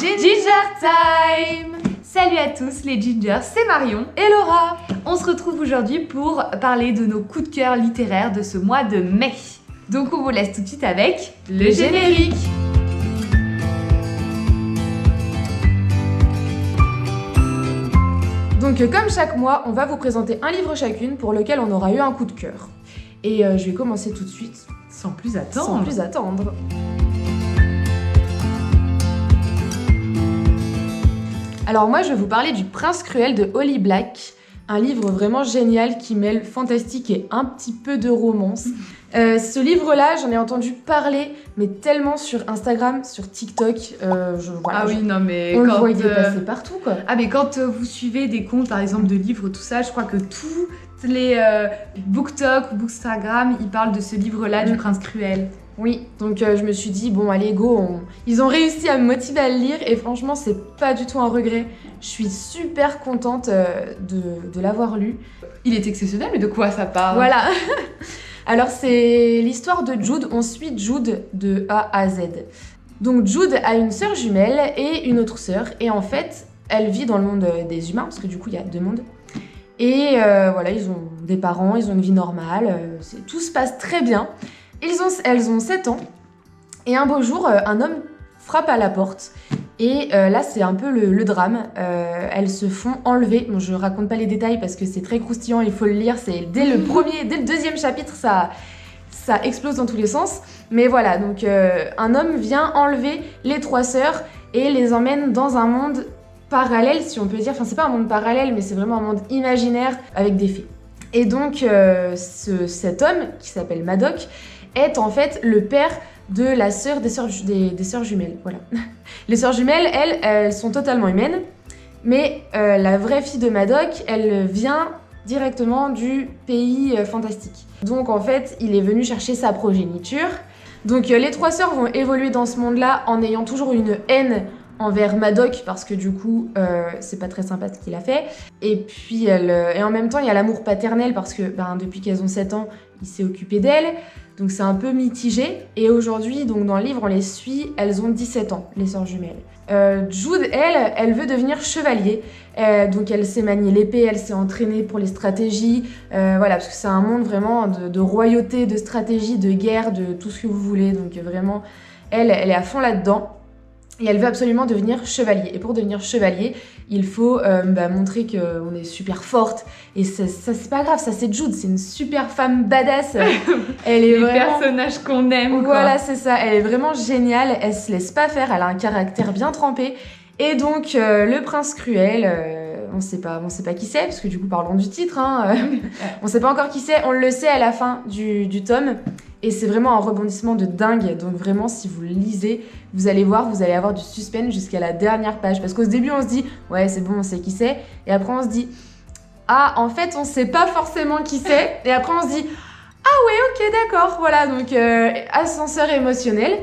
Ginger Time! Salut à tous les Gingers, c'est Marion et Laura. On se retrouve aujourd'hui pour parler de nos coups de cœur littéraires de ce mois de mai. Donc on vous laisse tout de suite avec le générique. Donc comme chaque mois, on va vous présenter un livre chacune pour lequel on aura eu un coup de cœur. Et je vais commencer tout de suite. Sans plus attendre. Alors moi, je vais vous parler du Prince Cruel de Holly Black. Un livre vraiment génial qui mêle fantastique et un petit peu de romance. Ce livre-là, j'en ai entendu parler, mais tellement sur Instagram, sur TikTok. On le voyait passer partout, quoi. Ah mais quand vous suivez des comptes, par exemple, de livres, tout ça, je crois que tous les BookTok ou Bookstagram, ils parlent de ce livre-là, du Prince Cruel. Oui, donc je me suis dit, bon allez go, ils ont réussi à me motiver à le lire et franchement c'est pas du tout un regret. Je suis super contente de l'avoir lu. Il est exceptionnel, mais de quoi ça parle? Voilà. Alors c'est l'histoire de Jude, on suit Jude de A à Z. Donc Jude a une sœur jumelle et une autre sœur et en fait elle vit dans le monde des humains parce que du coup il y a deux mondes. Et voilà, ils ont des parents, ils ont une vie normale, tout se passe très bien. Elles ont 7 ans et un beau jour, un homme frappe à la porte et là c'est un peu le drame. Elles se font enlever. Bon, je raconte pas les détails parce que c'est très croustillant, il faut le lire. C'est dès le deuxième chapitre, ça explose dans tous les sens. Mais voilà, donc un homme vient enlever les trois sœurs et les emmène dans un monde parallèle, si on peut dire. Enfin, c'est pas un monde parallèle, mais c'est vraiment un monde imaginaire avec des fées. Et donc cet homme qui s'appelle Madoc est en fait le père de la sœur des sœurs jumelles. Voilà. Les sœurs jumelles, elles sont totalement humaines, mais la vraie fille de Madoc, elle vient directement du pays fantastique. Donc en fait, il est venu chercher sa progéniture. Donc les trois sœurs vont évoluer dans ce monde-là en ayant toujours une haine envers Madoc parce que du coup c'est pas très sympa ce qu'il a fait et puis et en même temps il y a l'amour paternel parce que depuis qu'elles ont 7 ans il s'est occupé d'elles, donc c'est un peu mitigé. Et aujourd'hui, donc dans le livre on les suit, elles ont 17 ans, les sœurs jumelles. Jude, elle veut devenir chevalier, donc elle sait manier l'épée, elle s'est entraînée pour les stratégies, voilà, parce que c'est un monde vraiment de royauté, de stratégie, de guerre, de tout ce que vous voulez, donc vraiment elle est à fond là-dedans. Et elle veut absolument devenir chevalier. Et pour devenir chevalier, il faut montrer qu'on est super forte. Et ça c'est pas grave, ça c'est Jude, c'est une super femme badass. Elle est vraiment... personnages qu'on aime, quoi. Voilà, c'est ça. Elle est vraiment géniale, elle se laisse pas faire, elle a un caractère bien trempé. Et donc, le prince cruel, on sait pas qui c'est, parce que du coup, parlons du titre. On sait pas encore qui c'est, on le sait à la fin du tome. Et c'est vraiment un rebondissement de dingue. Donc vraiment, si vous le lisez, vous allez avoir du suspense jusqu'à la dernière page. Parce qu'au début, on se dit, ouais, c'est bon, on sait qui c'est. Et après, on se dit, ah, en fait, on sait pas forcément qui c'est. Et après, on se dit, ah ouais, ok, d'accord. Voilà, donc ascenseur émotionnel.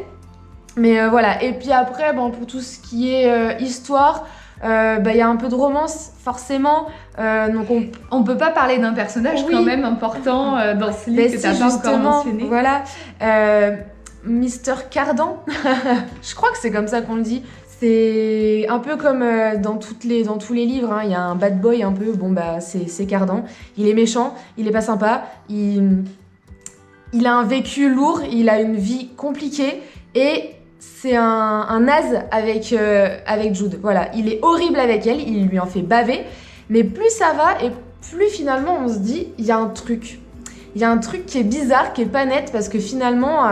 Mais voilà. Et puis après, pour tout ce qui est histoire... y a un peu de romance forcément, donc on peut pas parler d'un personnage quand même important dans ce livre que t'as pas encore mentionné. Voilà, Mr. Cardan, je crois que c'est comme ça qu'on le dit. C'est un peu comme dans tous les livres, il y a un bad boy un peu, c'est Cardan. Il est méchant, il est pas sympa, il a un vécu lourd, il a une vie compliquée et c'est un naze avec Jude. Voilà, il est horrible avec elle, il lui en fait baver. Mais plus ça va et plus finalement on se dit, il y a un truc. Il y a un truc qui est bizarre, qui est pas net parce que finalement...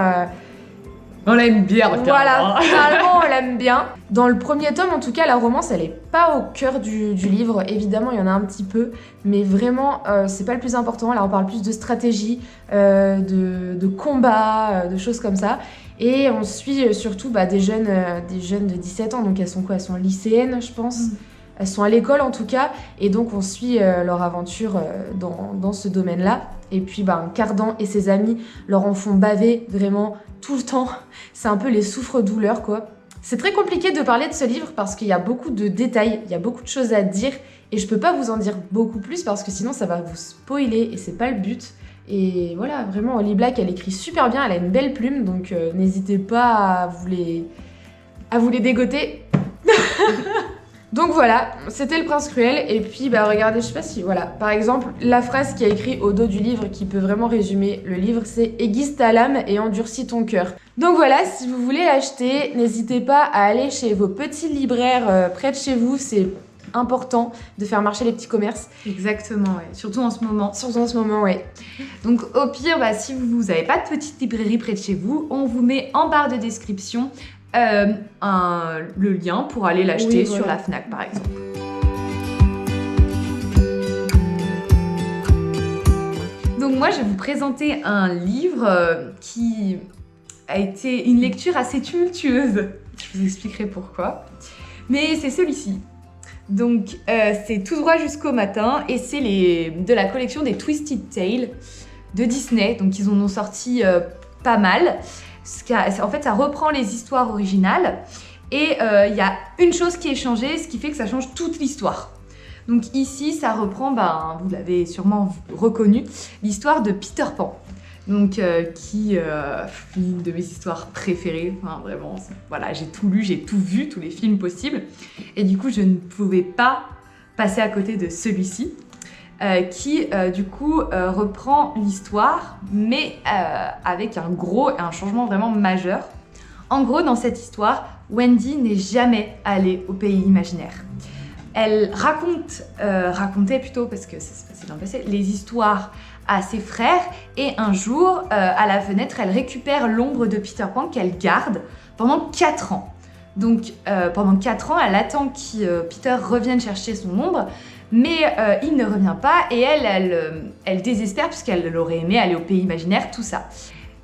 on l'aime bien, voilà, finalement on l'aime bien. Dans le premier tome, en tout cas, la romance, elle est pas au cœur du livre. Évidemment, il y en a un petit peu, mais vraiment, c'est pas le plus important. Là, on parle plus de stratégie, de combat, de choses comme ça. Et on suit surtout des jeunes de 17 ans. Donc elles sont quoi? Elles sont lycéennes, je pense. Elles sont à l'école en tout cas. Et donc on suit leur aventure dans ce domaine-là. Et puis Cardan et ses amis leur en font baver vraiment tout le temps. C'est un peu les souffre-douleurs, quoi. C'est très compliqué de parler de ce livre parce qu'il y a beaucoup de détails, il y a beaucoup de choses à dire. Et je peux pas vous en dire beaucoup plus parce que sinon ça va vous spoiler et c'est pas le but. Et voilà, vraiment, Holly Black, elle écrit super bien, elle a une belle plume, donc n'hésitez pas à vous les dégoter. Donc voilà, c'était le prince cruel. Et puis regardez, je sais pas si, voilà, par exemple, la phrase qui a écrit au dos du livre qui peut vraiment résumer le livre, c'est aiguise ta lame et endurcis ton cœur. Donc voilà, si vous voulez l'acheter, n'hésitez pas à aller chez vos petits libraires près de chez vous, c'est important de faire marcher les petits commerces. Exactement, ouais. Surtout en ce moment. Surtout en ce moment, ouais. Donc au pire, si vous n'avez pas de petite librairie près de chez vous, on vous met en barre de description le lien pour aller l'acheter sur la Fnac par exemple. Donc moi je vais vous présenter un livre qui a été une lecture assez tumultueuse. Je vous expliquerai pourquoi. Mais c'est celui-ci. Donc c'est Tout droit jusqu'au matin et c'est de la collection des Twisted Tales de Disney. Donc ils en ont sorti pas mal. En fait, ça reprend les histoires originales et il y a une chose qui est changée, ce qui fait que ça change toute l'histoire. Donc ici, ça reprend, vous l'avez sûrement reconnu, l'histoire de Peter Pan. Donc qui est une de mes histoires préférées. Enfin, vraiment, voilà, j'ai tout lu, j'ai tout vu, tous les films possibles. Et du coup, je ne pouvais pas passer à côté de celui-ci. Qui du coup reprend l'histoire mais avec un changement vraiment majeur. En gros, dans cette histoire, Wendy n'est jamais allée au pays imaginaire. Elle racontait plutôt, parce que ça se passait dans le passé, les histoires à ses frères et un jour, à la fenêtre, elle récupère l'ombre de Peter Pan qu'elle garde pendant 4 ans. Donc pendant 4 ans, elle attend que Peter revienne chercher son ombre, mais il ne revient pas et elle désespère puisqu'elle aurait aimé aller au pays imaginaire, tout ça.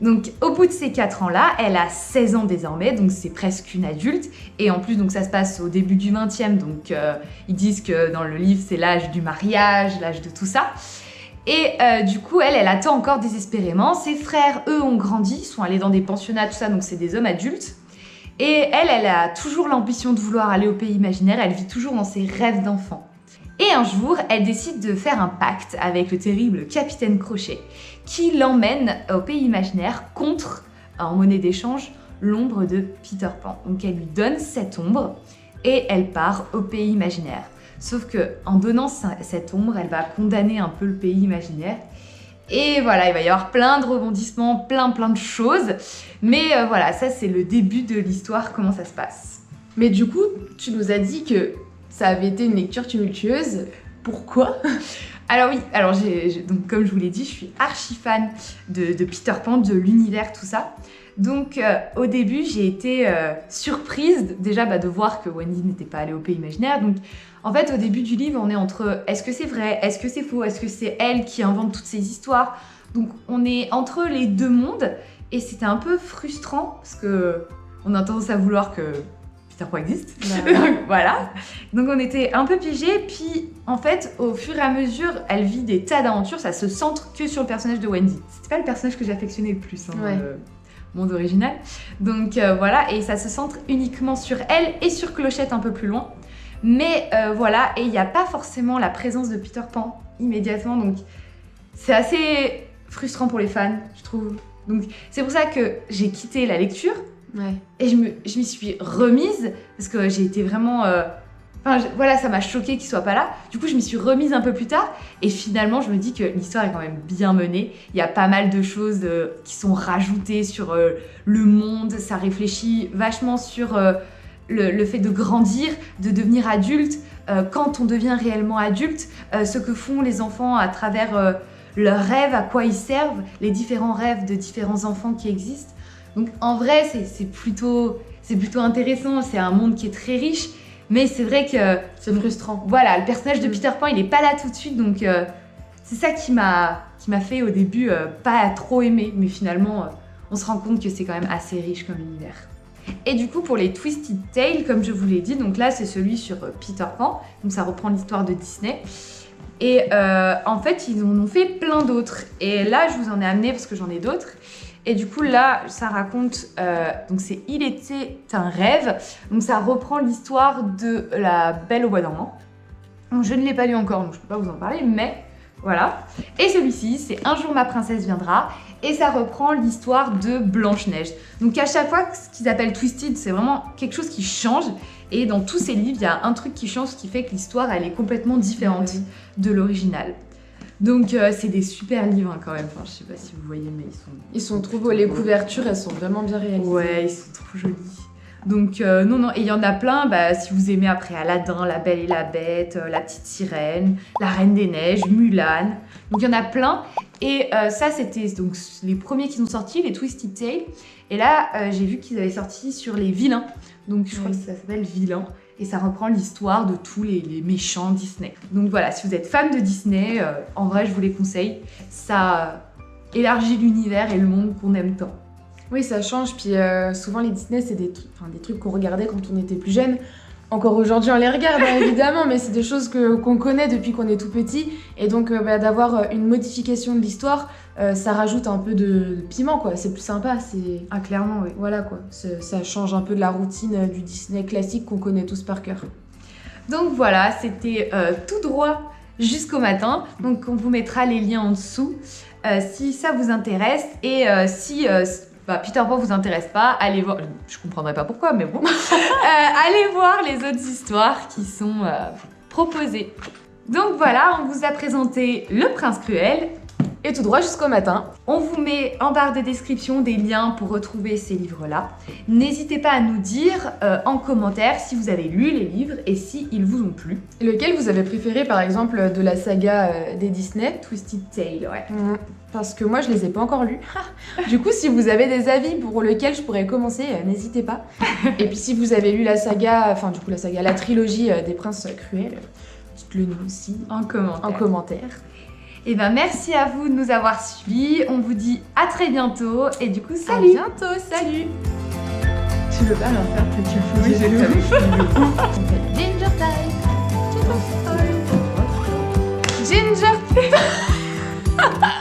Donc au bout de ces 4 ans-là, elle a 16 ans désormais, donc c'est presque une adulte. Et en plus, donc ça se passe au début du 20e, donc ils disent que dans le livre, c'est l'âge du mariage, l'âge de tout ça. Et du coup, elle attend encore désespérément. Ses frères, eux, ont grandi, sont allés dans des pensionnats, tout ça, donc c'est des hommes adultes. Et elle a toujours l'ambition de vouloir aller au pays imaginaire, elle vit toujours dans ses rêves d'enfant. Et un jour, elle décide de faire un pacte avec le terrible capitaine Crochet qui l'emmène au pays imaginaire contre, en monnaie d'échange, l'ombre de Peter Pan. Donc elle lui donne cette ombre et elle part au pays imaginaire. Sauf que en donnant cette ombre, elle va condamner un peu le pays imaginaire. Et voilà, il va y avoir plein de rebondissements, plein de choses. Mais voilà, ça c'est le début de l'histoire, comment ça se passe. Mais du coup, tu nous as dit que ça avait été une lecture tumultueuse. Pourquoi ? Alors oui, donc comme je vous l'ai dit, je suis archi fan de Peter Pan, de l'univers, tout ça. Donc au début, j'ai été surprise déjà de voir que Wendy n'était pas allée au pays imaginaire. Donc en fait, au début du livre, on est entre est-ce que c'est vrai, est-ce que c'est faux, est-ce que c'est elle qui invente toutes ces histoires. Donc on est entre les deux mondes et c'était un peu frustrant parce que on a tendance à vouloir que Peter Pan existe. Voilà. Donc on était un peu piégés. Puis en fait, au fur et à mesure, elle vit des tas d'aventures. Ça se centre que sur le personnage de Wendy. C'était pas le personnage que j'affectionnais le plus. Dans le monde original. Donc voilà. Et ça se centre uniquement sur elle et sur Clochette un peu plus loin. Mais voilà. Et il n'y a pas forcément la présence de Peter Pan immédiatement. Donc c'est assez frustrant pour les fans, je trouve. Donc c'est pour ça que j'ai quitté la lecture. Ouais. Et je m'y suis remise parce que j'ai été vraiment... voilà, ça m'a choquée qu'il soit pas là. Du coup, je m'y suis remise un peu plus tard et finalement, je me dis que l'histoire est quand même bien menée. Il y a pas mal de choses qui sont rajoutées sur le monde. Ça réfléchit vachement sur le fait de grandir, de devenir adulte, quand on devient réellement adulte, ce que font les enfants à travers leurs rêves, à quoi ils servent, les différents rêves de différents enfants qui existent. Donc en vrai, c'est plutôt intéressant, c'est un monde qui est très riche, mais c'est vrai que... C'est frustrant. Voilà, le personnage de Peter Pan, il est pas là tout de suite, donc c'est ça qui m'a fait au début pas trop aimer, mais finalement, on se rend compte que c'est quand même assez riche comme univers. Et du coup, pour les Twisted Tales, comme je vous l'ai dit, donc là, c'est celui sur Peter Pan, donc ça reprend l'histoire de Disney. Et en fait, ils en ont fait plein d'autres. Et là, je vous en ai amené parce que j'en ai d'autres. Et du coup, là, ça raconte... donc c'est Il était un rêve. Donc ça reprend l'histoire de La Belle au bois dormant. Donc, je ne l'ai pas lu encore, donc je ne peux pas vous en parler. Mais Voilà. Et celui-ci, c'est Un jour ma princesse viendra. Et ça reprend l'histoire de Blanche-Neige. Donc à chaque fois, ce qu'ils appellent Twisted, c'est vraiment quelque chose qui change. Et dans tous ces livres, il y a un truc qui change, ce qui fait que l'histoire, elle est complètement différente de l'original. Donc c'est des super livres quand même. Enfin, je sais pas si vous voyez, mais ils sont trop beaux. Les couvertures, elles sont vraiment bien réalisées. Ouais, ils sont trop jolis. Donc non, et il y en a plein, si vous aimez après Aladdin, La Belle et la Bête, La Petite Sirène, La Reine des Neiges, Mulan. Donc il y en a plein. Et ça, c'était donc les premiers qui sont sortis, les Twisted Tales. Et là, j'ai vu qu'ils avaient sorti sur les vilains. Donc je crois que ça s'appelle Vilain. Et ça reprend l'histoire de tous les méchants Disney. Donc voilà, si vous êtes fan de Disney, en vrai, je vous les conseille. Ça élargit l'univers et le monde qu'on aime tant. Oui, ça change. Puis souvent, les Disney, c'est des trucs qu'on regardait quand on était plus jeune. Encore aujourd'hui, on les regarde, évidemment, mais c'est des choses qu'on connaît depuis qu'on est tout petit. Et donc, d'avoir une modification de l'histoire, ça rajoute un peu de piment, quoi. C'est plus sympa. Ah, clairement, oui. Voilà, quoi. Ça change un peu de la routine du Disney classique qu'on connaît tous par cœur. Donc voilà, c'était tout droit jusqu'au matin. Donc, on vous mettra les liens en dessous si ça vous intéresse. Et si... Peter Pan vous intéresse pas, allez voir, je comprendrai pas pourquoi, mais bon, allez voir les autres histoires qui sont proposées. Donc voilà, on vous a présenté Le Prince Cruel. Et tout droit jusqu'au matin. On vous met en barre de description des liens pour retrouver ces livres-là. N'hésitez pas à nous dire en commentaire si vous avez lu les livres et si ils vous ont plu. Et lequel vous avez préféré, par exemple, de la saga des Disney, Twisted Tale, ouais. Parce que moi, je les ai pas encore lus. Du coup, si vous avez des avis pour lequel je pourrais commencer, n'hésitez pas. Et puis, si vous avez lu la saga, la trilogie des Princes Cruels, dites-le nous aussi en commentaire. Et merci à vous de nous avoir suivis. On vous dit à très bientôt. Et du coup, salut. À bientôt, salut. Tu veux pas leur faire que tu le fais? Oui, j'ai le Ginger time. Ginger time.